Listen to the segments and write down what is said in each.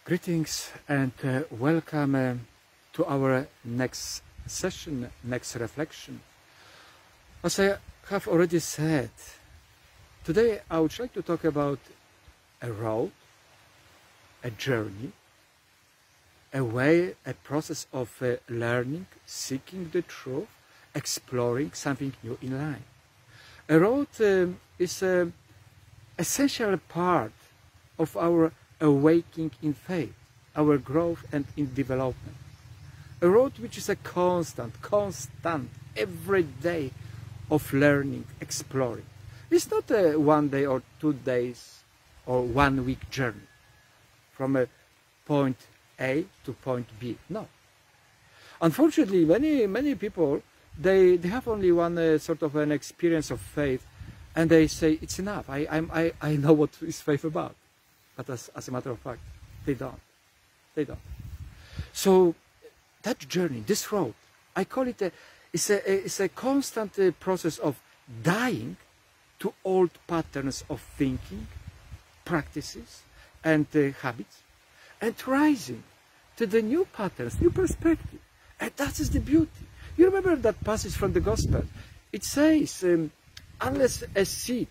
Greetings and welcome to our next session, next reflection. As I have already said, today I would like to talk about a road, a journey, a way, a process of learning, seeking the truth, exploring something new in life. A road is an essential part of our awakening in faith, our growth and in development. A road which is a constant, every day of learning, exploring. It's not a 1 day or 2 days or 1 week journey from a point A to point B. No. Unfortunately, many people, they have only one sort of an experience of faith, and they say, it's enough, I know what is faith about. But as a matter of fact, they don't. They don't. So that journey, this road, I call it it's a constant process of dying to old patterns of thinking, practices, and habits, and rising to the new patterns, new perspective. And that is the beauty. You remember that passage from the Gospel? It says, unless a seed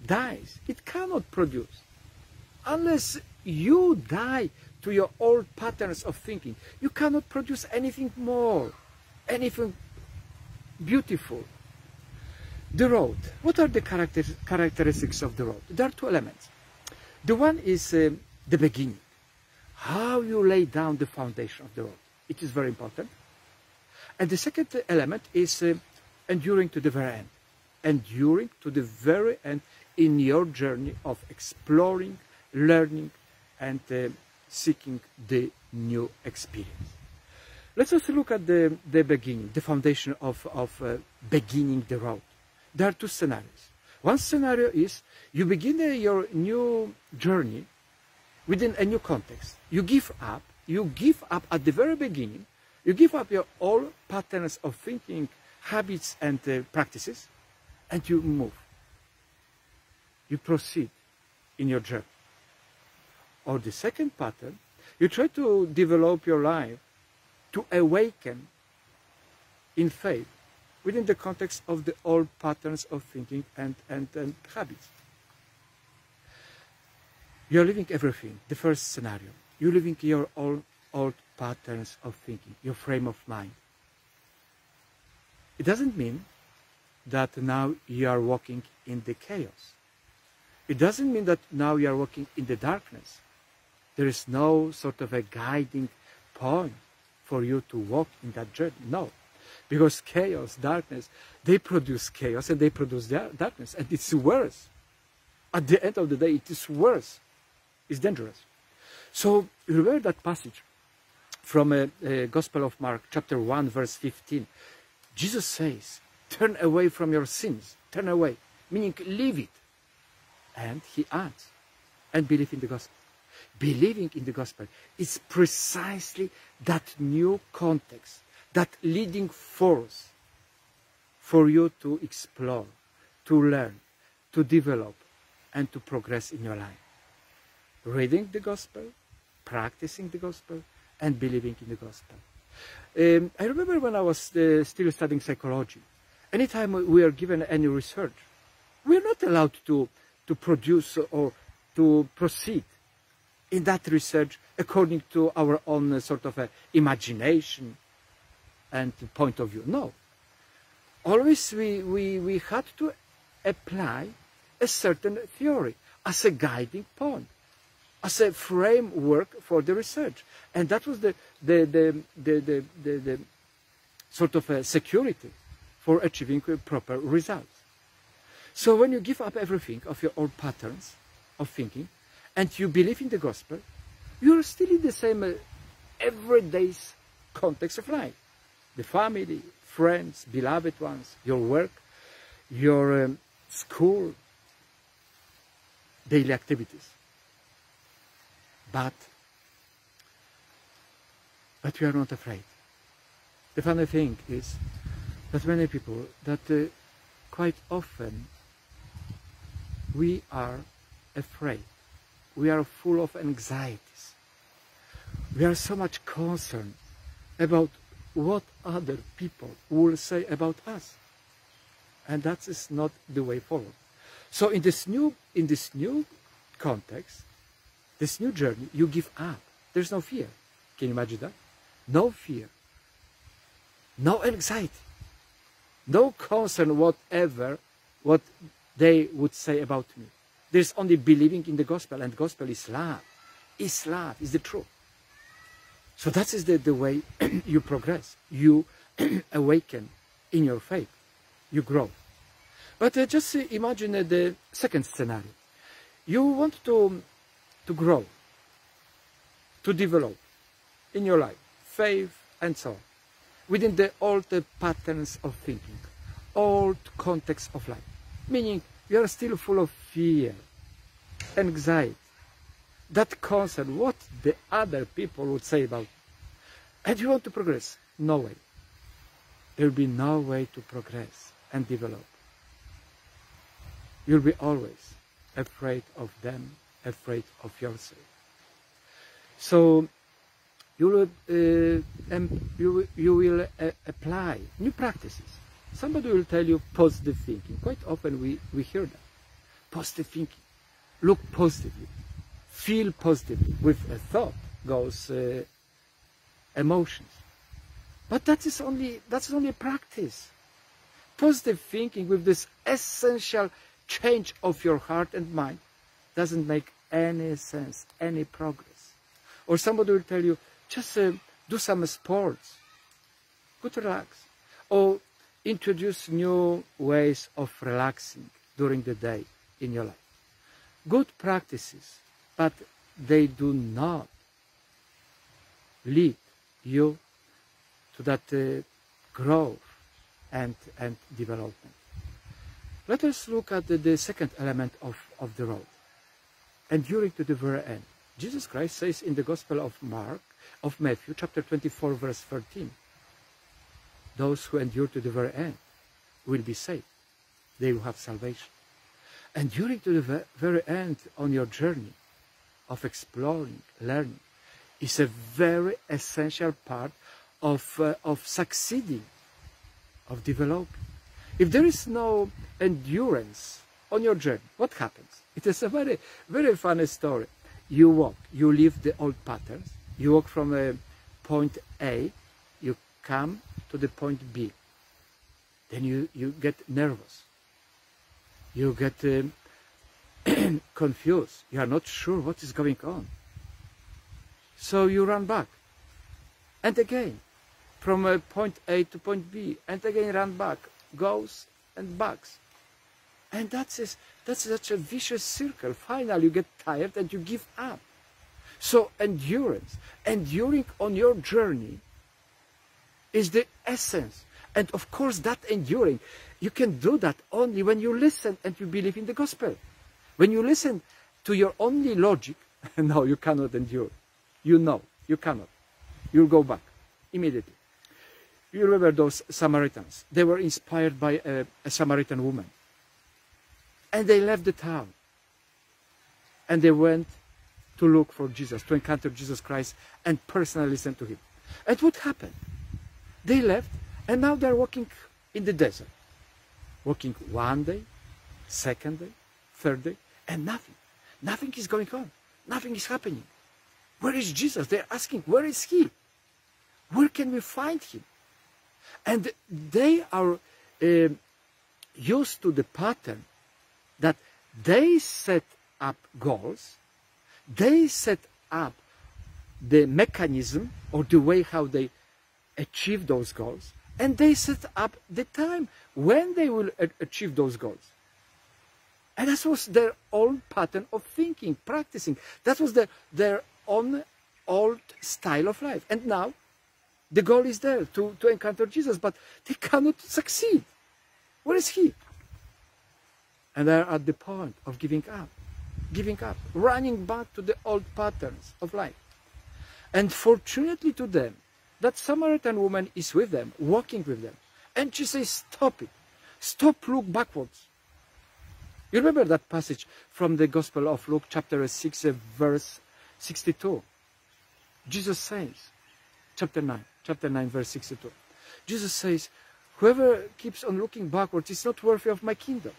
dies, it cannot produce. Unless you die to your old patterns of thinking, you cannot produce anything more, anything beautiful. The road. What are the characteristics of the road? There are 2 elements. The one is the beginning. How you lay down the foundation of the road. It is very important. And the second element is enduring to the very end. Enduring to the very end in your journey of exploring, learning, and seeking the new experience. Let's also look at the beginning, the foundation of beginning the road. There are 2 scenarios. One scenario is you begin your new journey within a new context. You give up at the very beginning, you give up your old patterns of thinking, habits, and practices, and you move. You proceed in your journey. Or the second pattern, you try to develop your life to awaken in faith within the context of the old patterns of thinking and habits. You're living everything, the first scenario. You're living your old patterns of thinking, your frame of mind. It doesn't mean that now you are walking in the chaos. It doesn't mean that now you are walking in the darkness. There is no sort of a guiding point for you to walk in that journey. No. Because chaos, darkness, they produce chaos and they produce darkness. And it's worse. At the end of the day, it is worse. It's dangerous. So remember that passage from Gospel of Mark, chapter 1, verse 15. Jesus says, turn away from your sins. Turn away. Meaning, leave it. And he adds, and believe in the gospel. Believing in the gospel is precisely that new context, that leading force for you to explore, to learn, to develop, and to progress in your life. Reading the gospel, practicing the gospel, and believing in the gospel. I remember when I was still studying psychology, anytime we are given any research, we are not allowed to produce or to proceed in that research according to our own sort of imagination and point of view. No. Always we had to apply a certain theory as a guiding point, as a framework for the research. And that was the sort of a security for achieving proper results. So when you give up everything of your old patterns of thinking, and you believe in the gospel, you are still in the same everyday context of life. The family, friends, beloved ones, your work, your school, daily activities. But we are not afraid. The funny thing is that many people, that quite often we are afraid. We are full of anxieties. We are so much concerned about what other people will say about us. And that is not the way forward. So in this new context, this new journey, you give up. There's no fear. Can you imagine that? No fear. No anxiety. No concern whatever what they would say about me. There's only believing in the gospel, and the gospel is love. Is love, is the truth. So that is the way you progress. You awaken in your faith. You grow. But just imagine the second scenario. You want to grow, to develop in your life, faith and so on, within the old patterns of thinking, old context of life. Meaning you are still full of fear, anxiety, that concern what the other people would say about you. And you want to progress. No way. There will be no way to progress and develop. You'll be always afraid of them, afraid of yourself. So you will apply new practices. Somebody will tell you positive thinking. Quite often we hear that. Positive thinking. Look positively. Feel positively. With a thought goes emotions. But that's only a practice. Positive thinking with this essential change of your heart and mind doesn't make any sense, any progress. Or somebody will tell you, just do some sports. Go to relax. Or introduce new ways of relaxing during the day in your life. Good practices, but they do not lead you to that growth and development. Let us look at the second element of the road, enduring to the very end. Jesus Christ says in the Gospel of Matthew, chapter 24, verse 13, those who endure to the very end will be saved. They will have salvation. Enduring to the very end on your journey of exploring, learning, is a very essential part of succeeding, of developing. If there is no endurance on your journey, what happens? It is a very, very funny story. You walk, you leave the old patterns, you walk from point A, you come to the point B. Then you get nervous. You get confused. You are not sure what is going on. So you run back. And again, from point A to point B, and again run back, goes and backs. And that's such a vicious circle. Finally, you get tired and you give up. So endurance, enduring on your journey is the essence. And of course, that enduring, you can do that only when you listen and you believe in the gospel. When you listen to your only logic, no, you cannot endure. You know, you cannot. You'll go back immediately. You remember those Samaritans. They were inspired by a Samaritan woman. And they left the town. And they went to look for Jesus, to encounter Jesus Christ and personally listen to him. And what happened? They left, and now they're walking in the desert. Walking one day, second day, third day, and nothing. Nothing is going on. Nothing is happening. Where is Jesus? They're asking, where is he? Where can we find him? And they are used to the pattern that they set up goals, they set up the mechanism or the way how they achieve those goals, and they set up the time when they will achieve those goals. And that was their old pattern of thinking, practicing. That was their own old style of life. And now, the goal is there to encounter Jesus, but they cannot succeed. Where is he? And they're at the point of giving up, running back to the old patterns of life. And fortunately to them, that Samaritan woman is with them, walking with them. And she says, stop it. Stop, look backwards. You remember that passage from the Gospel of Luke, chapter 6, verse 62. Jesus says, chapter 9, verse 62. Jesus says, whoever keeps on looking backwards is not worthy of my kingdom.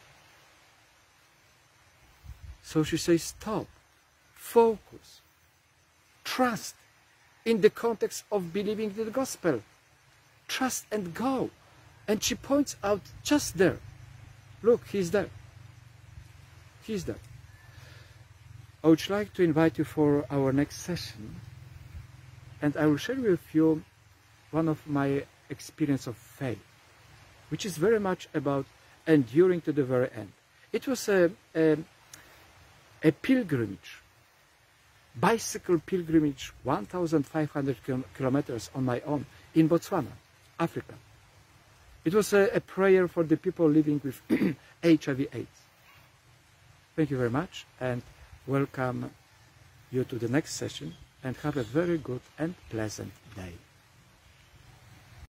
So she says, stop, focus, trust in the context of believing the gospel. Trust and go. And she points out just there. Look, he's there. He's there. I would like to invite you for our next session. And I will share with you one of my experience of faith, which is very much about enduring to the very end. It was a pilgrimage, bicycle pilgrimage, 1,500 kilometers on my own in Botswana, Africa. It was a prayer for the people living with HIV/AIDS. Thank you very much and welcome you to the next session and have a very good and pleasant day.